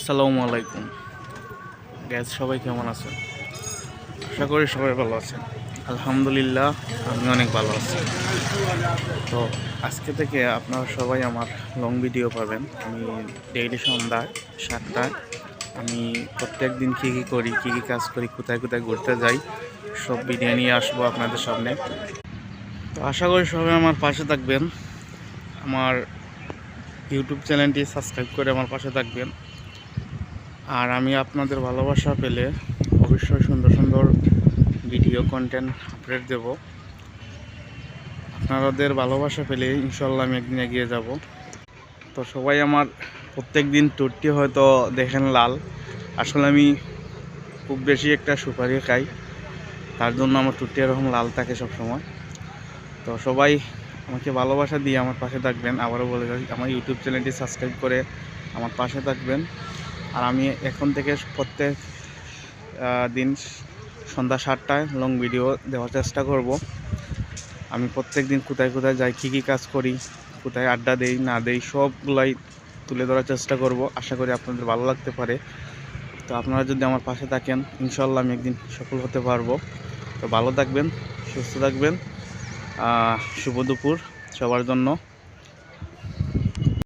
আসসালামু আলাইকুম গ্যাস, সবাই কেমন আছেন? আশা করি সবাই ভালো আছেন। আলহামদুলিল্লাহ, আমি অনেক ভালো আছি। তো আজকে থেকে আপনারা সবাই আমার লং ভিডিও পাবেন। আমি ডেইলি সন্ধ্যায় 7টায় আমি প্রত্যেক দিন কী কী করি, কী কী কাজ করি, কোথায় কোথায় ঘুরতে যাই, সব ভিডিও নিয়ে আসবো আপনাদের সামনে। তো আশা করি সবাই আমার পাশে থাকবেন। আমার ইউটিউব চ্যানেলটি সাবস্ক্রাইব করে আমার পাশে থাকবেন। আর আমি আপনাদের ভালোবাসা পেলে অবশ্যই সুন্দর সুন্দর ভিডিও কন্টেন্ট আপলোড দেব। আপনাদের ভালোবাসা পেলে ইনশাল্লাহ আমি একদিন এগিয়ে যাব। তো সবাই আমার প্রত্যেক দিন টুরটি হয়তো দেখেন লাল, আসলে আমি খুব বেশি একটা সুপারি খাই, তার জন্য আমার টুরটি এরকম লাল থাকে সবসময়। তো সবাই আমাকে ভালোবাসা দিয়ে আমার পাশে থাকবেন। আবারও বলে যাই, আমার ইউটিউব চ্যানেলটি সাবস্ক্রাইব করে আমার পাশে থাকবেন। আর আমি এখন থেকে প্রত্যেক দিন সন্ধ্যা 7টায় লং ভিডিও দেওয়ার চেষ্টা করব। আমি প্রত্যেক দিন কোথায় কোথায় যাই, কী কী কাজ করি, কোথায় আড্ডা দেই না দেই, সবগুলাই তুলে ধরার চেষ্টা করব। আশা করি আপনাদের ভালো লাগতে পারে। তো আপনারা যদি আমার পাশে থাকেন, ইনশাল্লাহ আমি একদিন সফল হতে পারবো। তো ভালো থাকবেন, সুস্থ থাকবেন। শুভ দুপুর সবার জন্য।